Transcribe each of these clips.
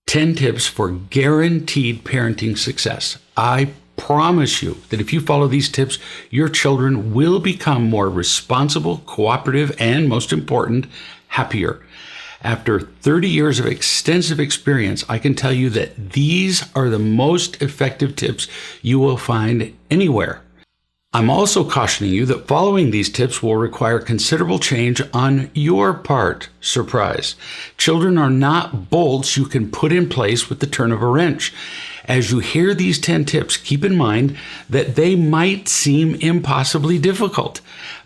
10 tips for guaranteed parenting success. I promise you that if you follow these tips, your children will become more responsible, cooperative, and most important, happier. After 30 years of extensive experience, I can tell you that these are the most effective tips you will find anywhere. I'm also cautioning you that following these tips will require considerable change on your part. Surprise. Children are not bolts you can put in place with the turn of a wrench. As you hear these 10 tips, keep in mind that they might seem impossibly difficult,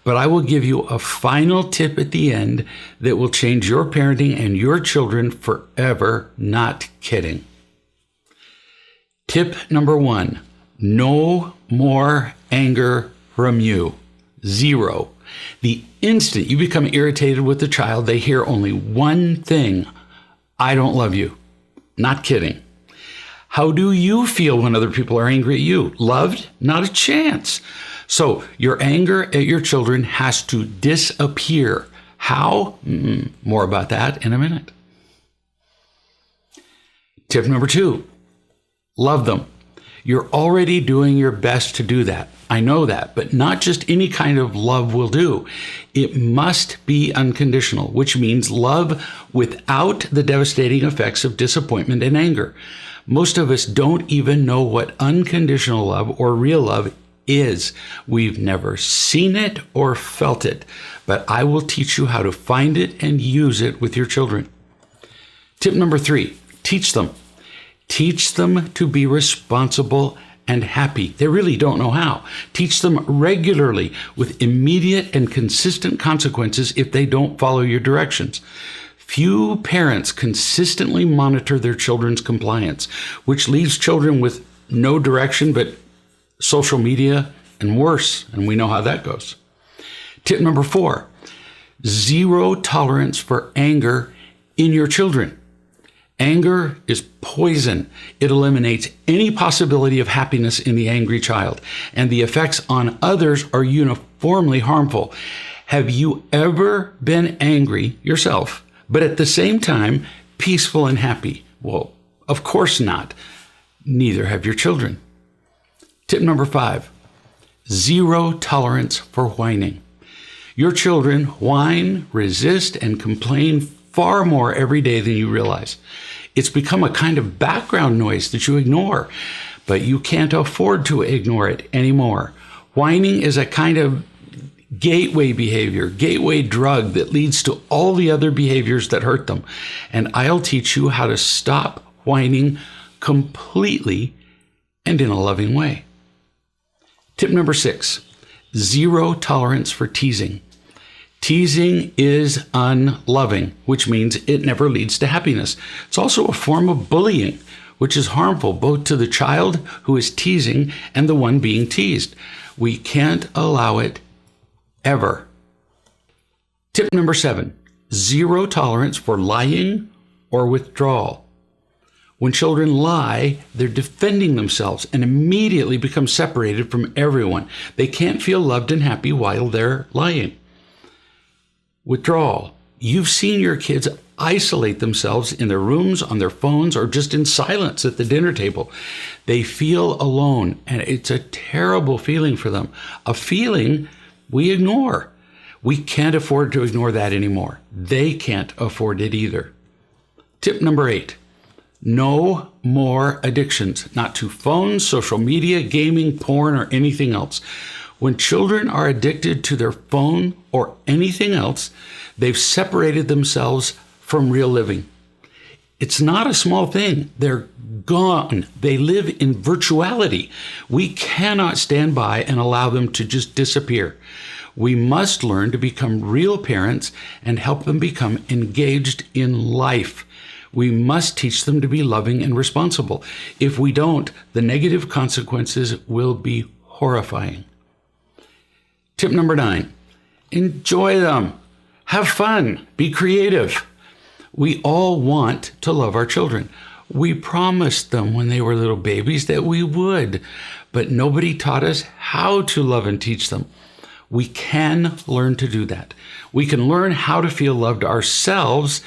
but I will give you a final tip at the end that will change your parenting and your children forever. Not kidding. Tip number 1. No more anger from you. 0. The instant you become irritated with the child, they hear only one thing: I don't love you. Not kidding. How do you feel when other people are angry at you? Loved? Not a chance. So your anger at your children has to disappear. How? More about that in a minute. Tip number 2. Love them. You're already doing your best to do that. I know that, but not just any kind of love will do. It must be unconditional, which means love without the devastating effects of disappointment and anger. Most of us don't even know what unconditional love or real love is. We've never seen it or felt it, but I will teach you how to find it and use it with your children. Tip number 3, teach them. Teach them to be responsible and happy. They really don't know how. Teach them regularly with immediate and consistent consequences if they don't follow your directions. Few parents consistently monitor their children's compliance, which leaves children with no direction but social media and worse, and we know how that goes. Tip number 4, 0 tolerance for anger in your children. Anger is poison. It eliminates any possibility of happiness in the angry child, and the effects on others are uniformly harmful. Have you ever been angry yourself, but at the same time peaceful and happy? Well, of course not. Neither have your children. Tip number 5, 0 tolerance for whining. Your children whine, resist, and complain far more every day than you realize. It's become a kind of background noise that you ignore, but you can't afford to ignore it anymore. Whining is a kind of gateway behavior, gateway drug that leads to all the other behaviors that hurt them. And I'll teach you how to stop whining completely and in a loving way. Tip number 6, 0 tolerance for teasing. Teasing is unloving, which means it never leads to happiness. It's also a form of bullying, which is harmful both to the child who is teasing and the one being teased. We can't allow it ever. Tip number 7, 0 tolerance for lying or withdrawal. When children lie, they're defending themselves and immediately become separated from everyone. They can't feel loved and happy while they're lying. Withdrawal. You've seen your kids isolate themselves in their rooms, on their phones, or just in silence at the dinner table. They feel alone, and it's a terrible feeling for them. A feeling we ignore. We can't afford to ignore that anymore. They can't afford it either. Tip number 8, no more addictions, not to phones, social media, gaming, porn, or anything else. When children are addicted to their phone or anything else, they've separated themselves from real living. It's not a small thing. They're gone. They live in virtuality. We cannot stand by and allow them to just disappear. We must learn to become real parents and help them become engaged in life. We must teach them to be loving and responsible. If we don't, the negative consequences will be horrifying. Tip number 9, enjoy them. Have fun. Be creative. We all want to love our children. We promised them when they were little babies that we would, but nobody taught us how to love and teach them. We can learn to do that. We can learn how to feel loved ourselves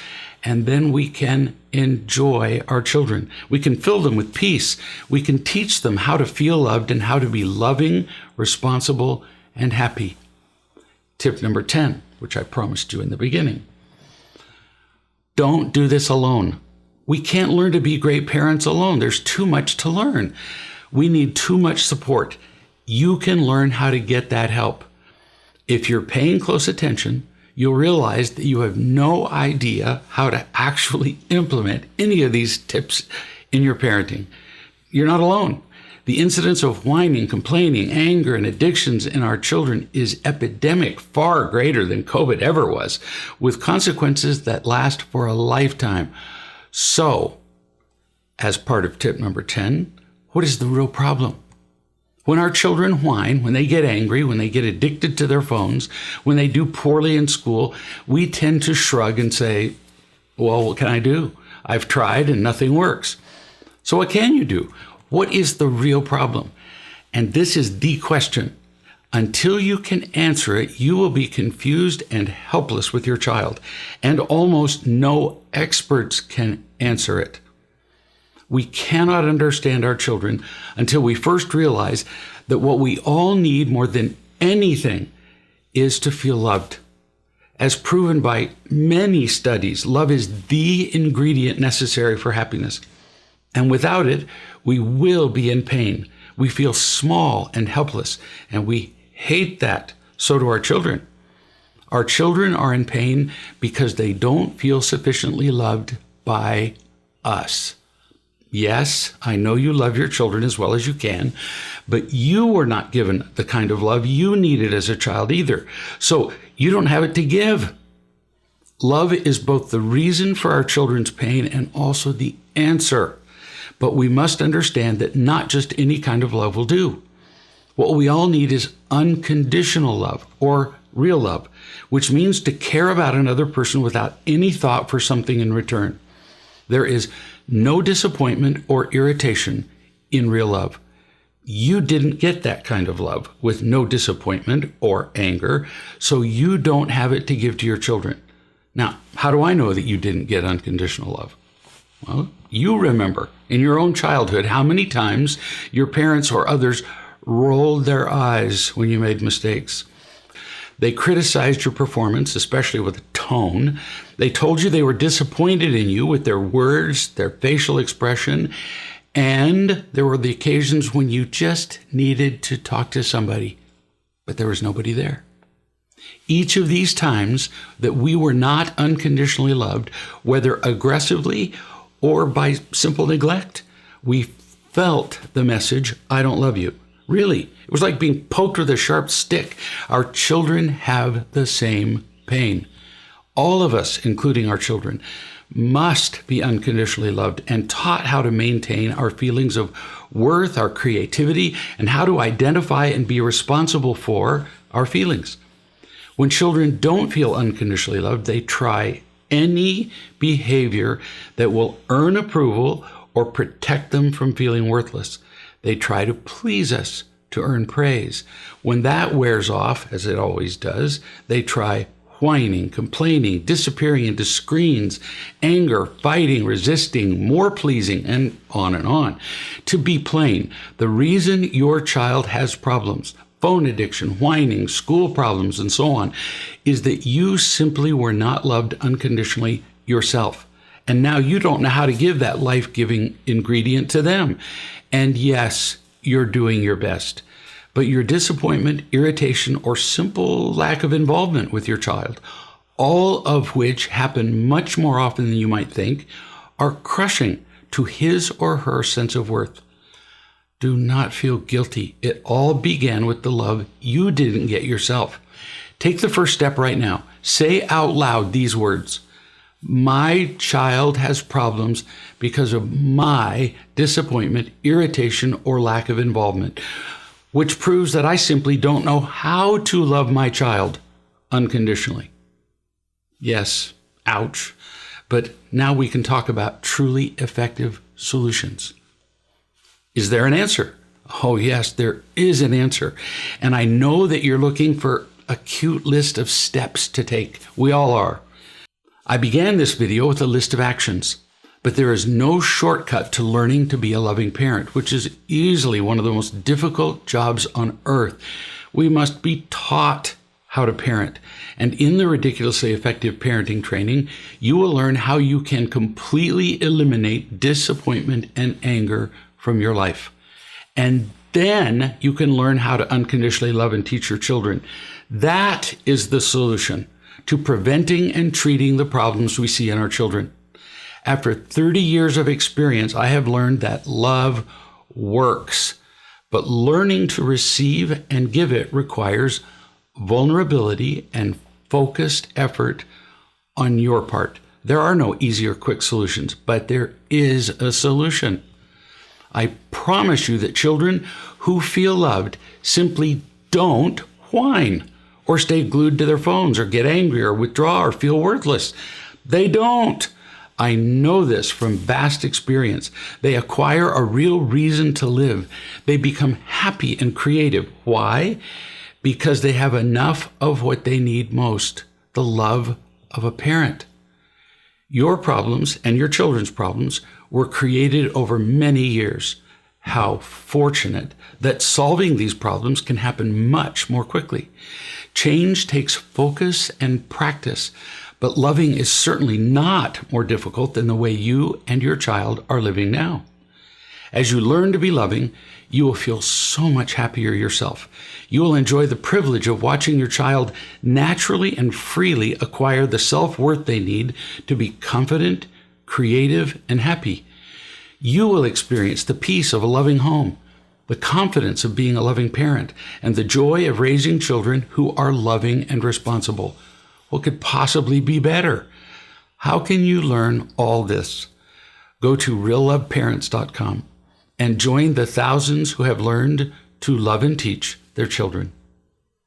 and then we can enjoy our children. We can fill them with peace. We can teach them how to feel loved and how to be loving, responsible, and happy. Tip number 10, which I promised you in the beginning. Don't do this alone. We can't learn to be great parents alone. There's too much to learn. We need too much support. You can learn how to get that help. If you're paying close attention, you'll realize that you have no idea how to actually implement any of these tips in your parenting. You're not alone. The incidence of whining, complaining, anger, and addictions in our children is epidemic, far greater than COVID ever was, with consequences that last for a lifetime. So, as part of tip number 10, what is the real problem? When our children whine, when they get angry, when they get addicted to their phones, when they do poorly in school, we tend to shrug and say, well, what can I do? I've tried and nothing works. So what can you do? What is the real problem? And this is the question. Until you can answer it, you will be confused and helpless with your child, and almost no experts can answer it. We cannot understand our children until we first realize that what we all need more than anything is to feel loved. As proven by many studies, love is the ingredient necessary for happiness. And without it, we will be in pain. We feel small and helpless, and we hate that. So do our children. Our children are in pain because they don't feel sufficiently loved by us. Yes, I know you love your children as well as you can, but you were not given the kind of love you needed as a child either. So you don't have it to give. Love is both the reason for our children's pain and also the answer. But we must understand that not just any kind of love will do. What we all need is unconditional love, or real love, which means to care about another person without any thought for something in return. There is no disappointment or irritation in real love. You didn't get that kind of love with no disappointment or anger, so you don't have it to give to your children. Now, how do I know that you didn't get unconditional love? Well, you remember in your own childhood how many times your parents or others rolled their eyes when you made mistakes. They criticized your performance, especially with a tone. They told you they were disappointed in you with their words, their facial expression, and there were the occasions when you just needed to talk to somebody, but there was nobody there. Each of these times that we were not unconditionally loved, whether aggressively or by simple neglect, we felt the message, I don't love you. Really, it was like being poked with a sharp stick. Our children have the same pain. All of us, including our children, must be unconditionally loved and taught how to maintain our feelings of worth, our creativity, and how to identify and be responsible for our feelings. When children don't feel unconditionally loved, they try any behavior that will earn approval or protect them from feeling worthless. They try to please us to earn praise. When that wears off, as it always does, they try whining, complaining, disappearing into screens, anger, fighting, resisting, more pleasing, and on. To be plain, the reason your child has problems, phone addiction, whining, school problems, and so on, is that you simply were not loved unconditionally yourself. And now you don't know how to give that life-giving ingredient to them. And yes, you're doing your best. But your disappointment, irritation, or simple lack of involvement with your child, all of which happen much more often than you might think, are crushing to his or her sense of worth. Do not feel guilty. It all began with the love you didn't get yourself. Take the first step right now. Say out loud these words. My child has problems because of my disappointment, irritation, or lack of involvement, which proves that I simply don't know how to love my child unconditionally. Yes, ouch. But now we can talk about truly effective solutions. Is there an answer? Oh, yes, there is an answer. And I know that you're looking for a cute list of steps to take. We all are. I began this video with a list of actions, but there is no shortcut to learning to be a loving parent, which is easily one of the most difficult jobs on earth. We must be taught how to parent. And in the Ridiculously Effective Parenting Training, you will learn how you can completely eliminate disappointment and anger from your life. And then you can learn how to unconditionally love and teach your children. That is the solution to preventing and treating the problems we see in our children. After 30 years of experience, I have learned that love works, but learning to receive and give it requires vulnerability and focused effort on your part. There are no easy or quick solutions, but there is a solution. I promise you that children who feel loved simply don't whine or stay glued to their phones or get angry or withdraw or feel worthless. They don't. I know this from vast experience. They acquire a real reason to live. They become happy and creative. Why? Because they have enough of what they need most, the love of a parent. Your problems and your children's problems were created over many years. How fortunate that solving these problems can happen much more quickly. Change takes focus and practice, but loving is certainly not more difficult than the way you and your child are living now. As you learn to be loving, you will feel so much happier yourself. You will enjoy the privilege of watching your child naturally and freely acquire the self-worth they need to be confident, creative, and happy. You will experience the peace of a loving home, the confidence of being a loving parent, and the joy of raising children who are loving and responsible. What could possibly be better? How can you learn all this? Go to realloveparents.com and join the thousands who have learned to love and teach their children.